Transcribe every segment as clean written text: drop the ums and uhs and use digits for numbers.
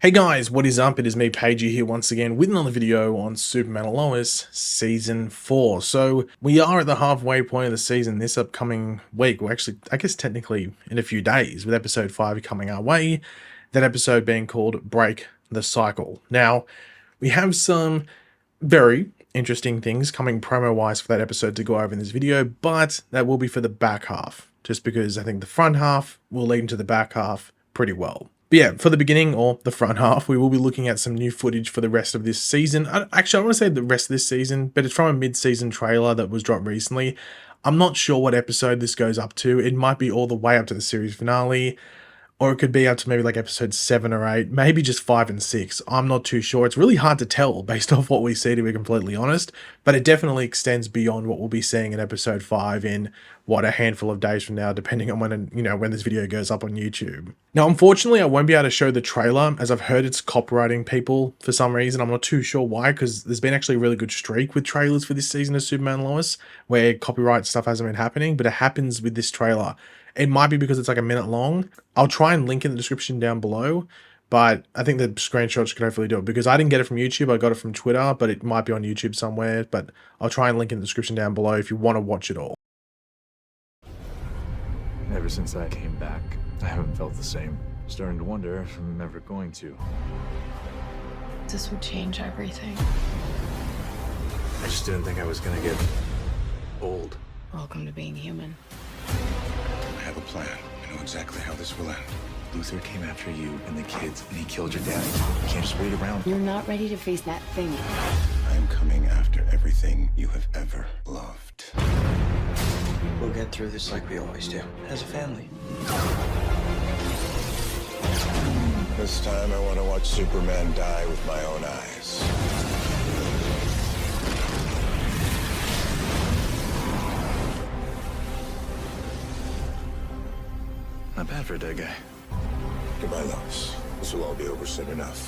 Hey guys, what is up? It is me, Pagey, here once again with another video on Superman and Lois Season 4. So, we are at the halfway point of the season this upcoming week. Well, actually, I guess technically in a few days, with episode 5 coming our way. That episode being called Break the Cycle. Now, we have some very interesting things coming promo-wise for that episode to go over in this video, but that will be for the back half, just because I think the front half will lead into the back half pretty well. But yeah, for the beginning, or the front half, we will be looking at some new footage for the rest of this season. Actually, I want to say the rest of this season, but it's from a mid-season trailer that was dropped recently. I'm not sure what episode this goes up to. It might be all the way up to the series finale, or it could be up to maybe like episode 7 or 8, maybe just 5 and 6. I'm not too sure. It's really hard to tell based off what we see, to be completely honest, but it definitely extends beyond what we'll be seeing in episode 5 in, what, a handful of days from now, depending on when this video goes up on YouTube. Now, unfortunately, I won't be able to show the trailer, as I've heard it's copywriting people for some reason. I'm not too sure why, because there's been actually a really good streak with trailers for this season of Superman and Lois, where copyright stuff hasn't been happening, but it happens with this trailer. It might be because it's like a minute long. I'll try and link in the description down below, but I think the screenshots could hopefully do it, because I didn't get it from YouTube. I got it from Twitter, but it might be on YouTube somewhere. But I'll try and link in the description down below if you want to watch it all. Ever since I came back, I haven't felt the same. Starting to wonder if I'm ever going to. This would change everything. I just didn't think I was gonna get old. Welcome to being human. I have a plan. I know exactly how this will end. Luthor came after you and the kids, and he killed your dad. You can't just wait around. You're not ready to face that thing. I am coming after everything you have ever loved. We'll get through this like we always do, as a family. This time I want to watch Superman die with my own eyes. Not bad for a dead guy. Goodbye, Lois. This will all be over soon enough.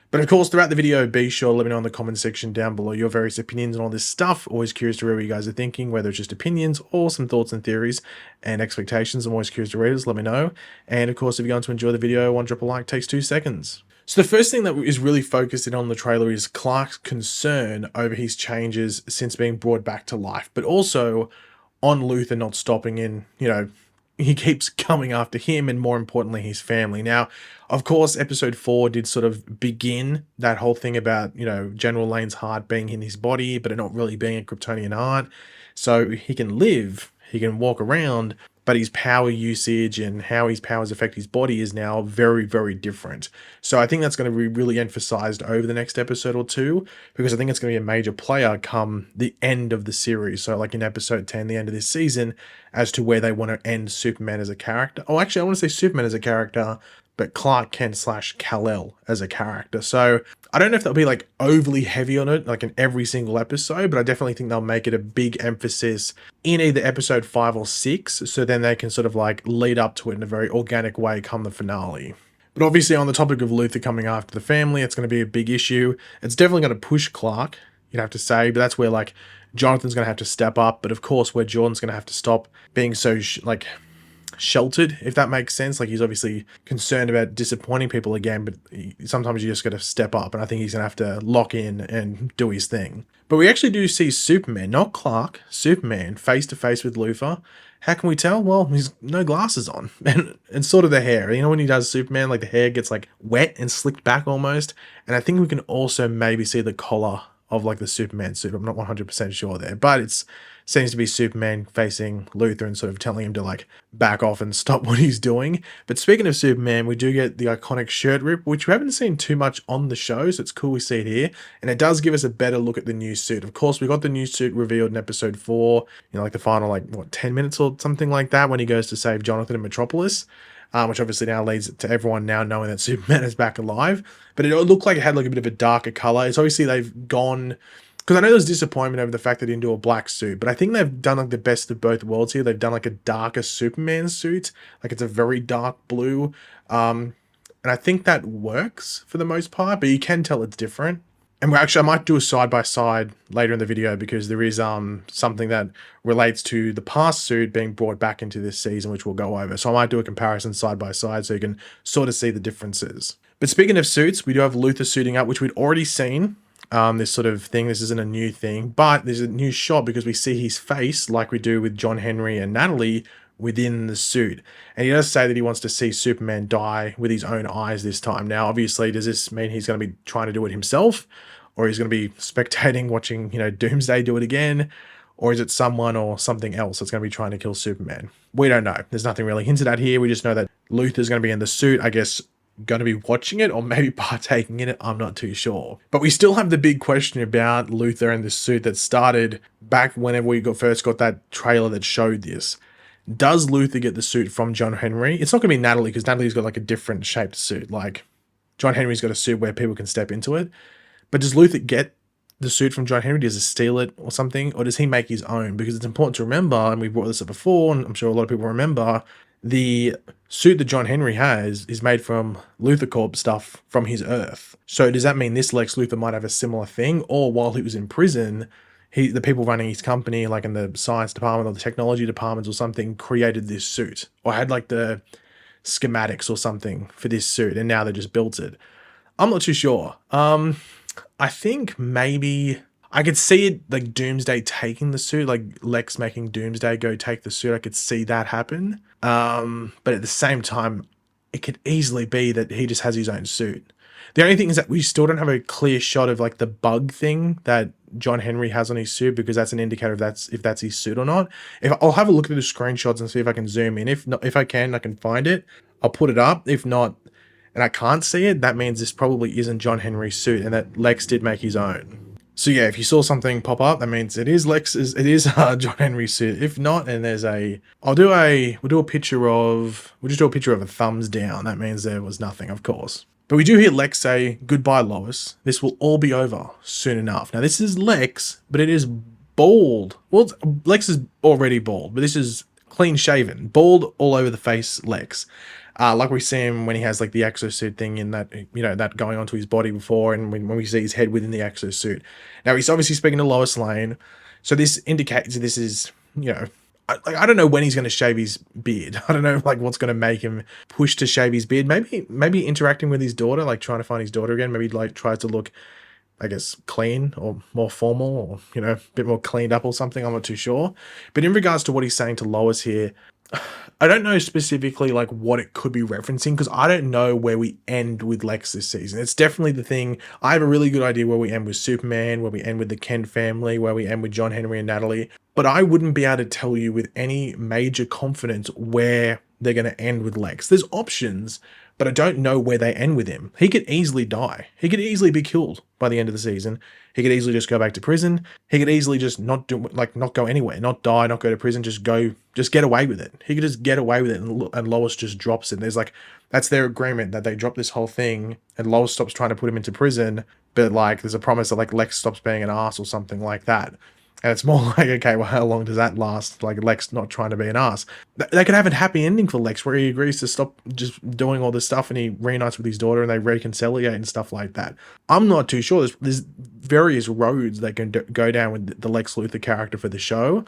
But of course, throughout the video, be sure to let me know in the comment section down below your various opinions on all this stuff. Always curious to read what you guys are thinking, whether it's just opinions or some thoughts and theories and expectations. I'm always curious to read it, let me know. And of course, if you're going to enjoy the video, one drop a like takes 2 seconds. So the first thing that is really focused in on the trailer is Clark's concern over his changes since being brought back to life, but also on Luthor not stopping in, he keeps coming after him, and more importantly, his family. Now, of course, episode 4 did sort of begin that whole thing about, General Lane's heart being in his body, but it not really being a Kryptonian heart. So he can live, he can walk around, but his power usage and how his powers affect his body is now very, very different. So I think that's going to be really emphasized over the next episode or 2, because I think it's going to be a major player come the end of the series. So like in episode 10, the end of this season, as to where they want to end Superman as a character. Oh, actually, I want to say Superman as a character, but Clark Kent / Kal-El as a character. So I don't know if they'll be like overly heavy on it, like in every single episode, but I definitely think they'll make it a big emphasis in either episode 5 or 6. So then they can sort of like lead up to it in a very organic way come the finale. But obviously on the topic of Luthor coming after the family, it's going to be a big issue. It's definitely going to push Clark, you'd have to say, but that's where like Jonathan's going to have to step up. But of course, where Jordan's going to have to stop being so sheltered, if that makes sense. Like, he's obviously concerned about disappointing people again, but sometimes you just got to step up, and I think he's gonna have to lock in and do his thing. But we actually do see Superman, not Clark, Superman, face to face with Luthor. How can we tell? Well, he's no glasses on, and sort of the hair. When he does Superman, like the hair gets like wet and slicked back almost. And I think we can also maybe see the collar of like the Superman suit. I'm not 100% sure there, but it seems to be Superman facing Luthor and sort of telling him to like back off and stop what he's doing. But speaking of Superman, we do get the iconic shirt rip, which we haven't seen too much on the show, so it's cool we see it here. And it does give us a better look at the new suit. Of course, we got the new suit revealed in episode 4, like the final 10 minutes or something like that, when he goes to save Jonathan in Metropolis. Which obviously now leads to everyone now knowing that Superman is back alive. But it looked like it had like a bit of a darker color. It's obviously they've gone, because I know there's disappointment over the fact they didn't do a black suit, but I think they've done like the best of both worlds here. They've done like a darker Superman suit, like it's a very dark blue, and I think that works for the most part. But you can tell it's different. And I might do a side-by-side later in the video because there is something that relates to the past suit being brought back into this season, which we'll go over. So I might do a comparison side-by-side so you can sort of see the differences. But speaking of suits, we do have Luthor suiting up, which we'd already seen. This sort of thing, this isn't a new thing, but there's a new shot because we see his face like we do with John Henry and Natalie within the suit. And he does say that he wants to see Superman die with his own eyes this time. Now, obviously, does this mean he's going to be trying to do it himself? Or he's going to be spectating, watching, Doomsday do it again? Or is it someone or something else that's going to be trying to kill Superman? We don't know. There's nothing really hinted at here. We just know that Luthor's going to be in the suit, I guess, going to be watching it or maybe partaking in it. I'm not too sure. But we still have the big question about Luthor and the suit that started back whenever we first got that trailer that showed this. Does Luthor get the suit from John Henry? It's not going to be Natalie because Natalie's got like a different shaped suit. Like John Henry's got a suit where people can step into it. But does Luthor get the suit from John Henry? Does he steal it or something? Or does he make his own? Because it's important to remember, and we brought this up before, and I'm sure a lot of people remember, the suit that John Henry has is made from Luthor Corp stuff from his Earth. So does that mean this Lex Luthor might have a similar thing? Or while he was in prison, the people running his company, like in the science department or the technology departments or something, created this suit or had like the schematics or something for this suit, and now they just built it. I'm not too sure. I think maybe I could see it like Doomsday taking the suit, like Lex making Doomsday go take the suit. I could see that happen. But at the same time, it could easily be that he just has his own suit. The only thing is that we still don't have a clear shot of like the bug thing that John Henry has on his suit, because that's an indicator if that's his suit or not. I'll have a look at the screenshots and see if I can zoom in. If not, if I can find it, I'll put it up. If not, and I can't see it, that means this probably isn't John Henry's suit and that Lex did make his own. So yeah, if you saw something pop up, that means it is John Henry's suit. If not, and we'll do a picture of a thumbs down. That means there was nothing, of course. But we do hear Lex say, "Goodbye, Lois. This will all be over soon enough." Now this is Lex, but it is bald. Well, Lex is already bald, but this is clean shaven, bald all over the face Lex. Like we see him when he has like the exosuit thing in that, that going onto his body before, and when we see his head within the exosuit. Now he's obviously speaking to Lois Lane, so this indicates this is, I don't know when he's going to shave his beard. I don't know like what's going to make him push to shave his beard. Maybe interacting with his daughter, like trying to find his daughter again. Maybe like tries to look, I guess, clean or more formal, or a bit more cleaned up or something. I'm not too sure. But in regards to what he's saying to Lois here, I don't know specifically like what it could be referencing, because I don't know where we end with Lex this season. It's definitely the thing. I have a really good idea where we end with Superman, where we end with the Kent family, where we end with John Henry and Natalie, but I wouldn't be able to tell you with any major confidence where they're going to end with Lex. There's options, but I don't know where they end with him. He could easily die. He could easily be killed by the end of the season. He could easily just go back to prison. He could easily just not go anywhere, not die, not go to prison, just get away with it. He could just get away with it, and Lois just drops it. There's that's their agreement, that they drop this whole thing and Lois stops trying to put him into prison, but there's a promise that Lex stops being an ass or something like that. And it's more like, okay, well, how long does that last? Like Lex not trying to be an ass. They could have a happy ending for Lex where he agrees to stop just doing all this stuff and he reunites with his daughter and they reconciliate and stuff like that. I'm not too sure. There's various roads they can go down with the Lex Luthor character for the show.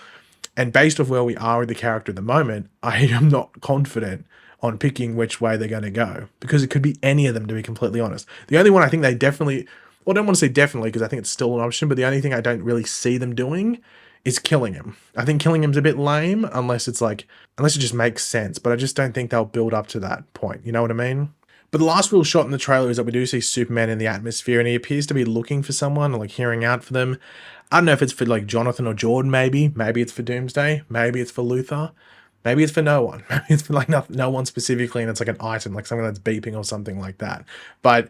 And based off where we are with the character at the moment, I am not confident on picking which way they're going to go, because it could be any of them, to be completely honest. The only one I think they definitely... Well, I don't want to say definitely because I think it's still an option, but the only thing I don't really see them doing is killing him. I think killing him's a bit lame unless it just makes sense, but I just don't think they'll build up to that point. You know what I mean? But the last real shot in the trailer is that we do see Superman in the atmosphere, and he appears to be looking for someone, or like hearing out for them. I don't know if it's for like Jonathan or Jordan, maybe. Maybe it's for Doomsday. Maybe it's for Luthor. Maybe it's for no one. Maybe it's for like no one specifically, and it's like an item, like something that's beeping or something like that. But,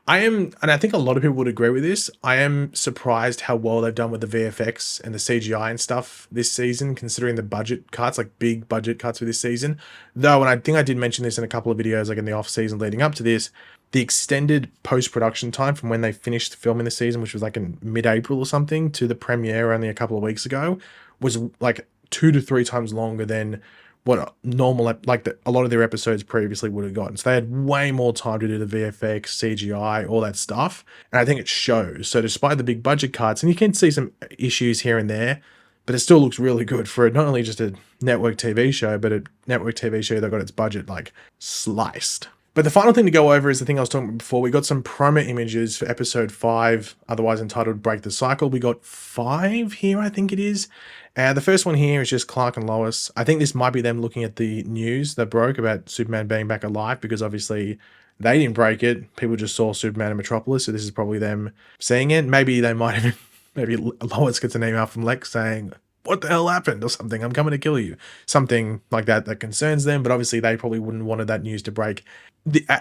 I am, and I think a lot of people would agree with this, I am surprised how well they've done with the VFX and the CGI and stuff this season, considering the budget cuts, like big budget cuts for this season. Though, and I think I did mention this in a couple of videos, like in the off season leading up to this, the extended post-production time from when they finished filming the season, which was like in mid-April or something, to the premiere only a couple of weeks ago, was like 2 to 3 times longer than what normal, like a lot of their episodes previously would have gotten. So they had way more time to do the VFX, CGI, all that stuff. And I think it shows. So despite the big budget cuts, and you can see some issues here and there, but it still looks really good for not only just a network TV show, but a network TV show that got its budget like sliced. But the final thing to go over is the thing I was talking about before. We got some promo images for episode 5, otherwise entitled Break the Cycle. We got 5 here, I think it is. The first one here is just Clark and Lois. I think this might be them looking at the news that broke about Superman being back alive, because obviously they didn't break it. People just saw Superman in Metropolis, so this is probably them seeing it. Maybe they might have, maybe Lois gets an email from Lex saying, "What the hell happened?" or something. "I'm coming to kill you." Something like that concerns them, but obviously they probably wouldn't have wanted that news to break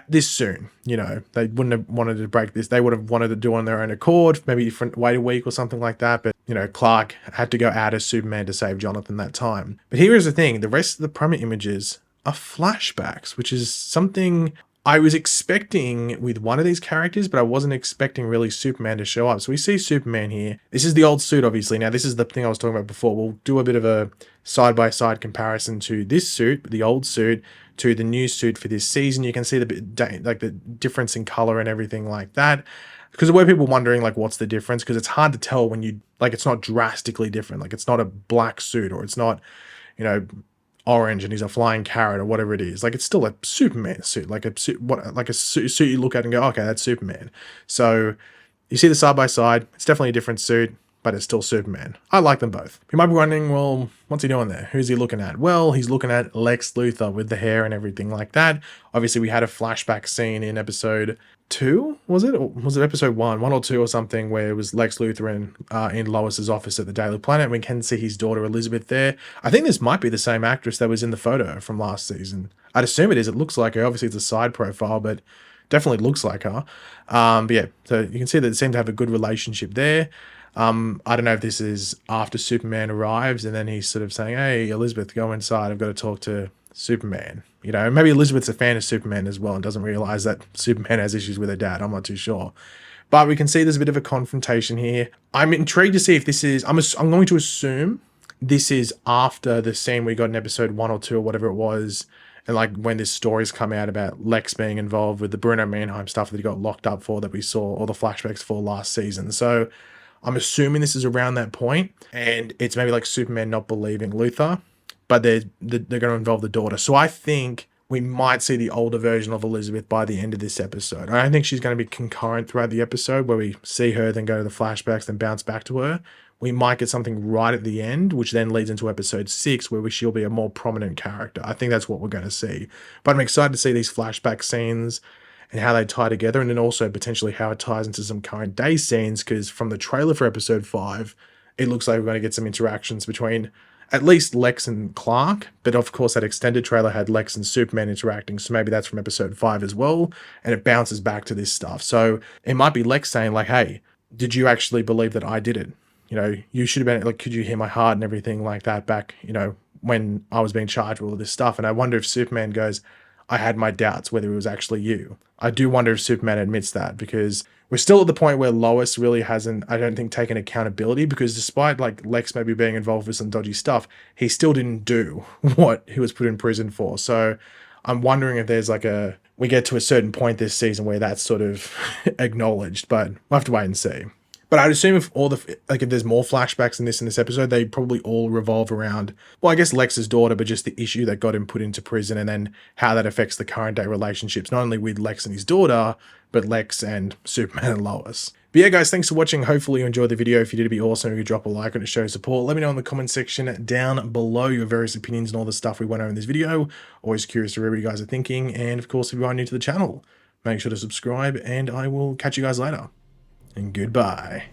this soon. You know, they wouldn't have wanted to break this. They would have wanted to do it on their own accord, maybe wait a week or something like that. But, you know, Clark had to go out as Superman to save Jonathan that time. But here is the thing. The rest of the promo images are flashbacks, which is something I was expecting with one of these characters, but I wasn't expecting really Superman to show up. So we see Superman here. This is the old suit, obviously. Now, this is the thing I was talking about before. We'll do a bit of a side-by-side comparison to this suit, the old suit, to the new suit for this season. You can see the difference in color and everything like that. Because there were people wondering, like, what's the difference? Because it's hard to tell when you, like, it's not drastically different. Like, it's not a black suit, or it's not, you know, orange and he's a flying carrot or whatever it is. Like, it's still a Superman suit, like a suit you look at and go, okay, that's Superman. So you see the side by side. It's definitely a different suit, but it's still Superman. I like them both. You might be wondering, well, what's he doing there? Who's he looking at? Well, he's looking at Lex Luthor with the hair and everything like that. Obviously, we had a flashback scene in episode 2, was it? Or was it episode 1 or 2 or something, where it was Lex Luthor in Lois's office at the Daily Planet. We can see his daughter Elizabeth there. I think this might be the same actress that was in the photo from last season. I'd assume it is. It looks like her. Obviously, it's a side profile, but definitely looks like her. But yeah, so you can see that they seem to have a good relationship there. I don't know if this is after Superman arrives and then he's sort of saying, "Hey, Elizabeth, go inside. I've got to talk to Superman." You know, maybe Elizabeth's a fan of Superman as well and doesn't realize that Superman has issues with her dad. I'm not too sure. But we can see there's a bit of a confrontation here. I'm intrigued to see if this is, I'm going to assume this is after the scene we got in episode 1 or 2 or whatever it was. And like when this story's come out about Lex being involved with the Bruno Mannheim stuff that he got locked up for, that we saw all the flashbacks for last season. So I'm assuming this is around that point, and it's maybe like Superman not believing Luthor, but they're going to involve the daughter. So I think we might see the older version of Elizabeth by the end of this episode. I don't think she's going to be concurrent throughout the episode where we see her, then go to the flashbacks, then bounce back to her. We might get something right at the end, which then leads into episode 6, where she'll be a more prominent character. I think that's what we're going to see. But I'm excited to see these flashback scenes and how they tie together, and then also potentially how it ties into some current day scenes, because from the trailer for episode 5, it looks like we're going to get some interactions between at least Lex and Clark, but of course that extended trailer had Lex and Superman interacting, so maybe that's from episode 5 as well, and it bounces back to this stuff. So it might be Lex saying like, "Hey, did you actually believe that I did it? You know, you should have been, like, could you hear my heart and everything like that back, you know, when I was being charged with all of this stuff?" And I wonder if Superman goes, "I had my doubts whether it was actually you." I do wonder if Superman admits that, because we're still at the point where Lois really hasn't, I don't think, taken accountability, because despite like Lex maybe being involved with some dodgy stuff, he still didn't do what he was put in prison for. So I'm wondering if there's like we get to a certain point this season where that's sort of acknowledged, but we'll have to wait and see. But I'd assume if if there's more flashbacks in this episode, they probably all revolve around, well, I guess Lex's daughter, but just the issue that got him put into prison, and then how that affects the current day relationships, not only with Lex and his daughter, but Lex and Superman and Lois. But yeah, guys, thanks for watching. Hopefully you enjoyed the video. If you did, it'd be awesome if you drop a like on it to show support. Let me know in the comment section down below your various opinions and all the stuff we went over in this video. Always curious to hear what you guys are thinking. And of course, if you are new to the channel, make sure to subscribe, and I will catch you guys later. And goodbye.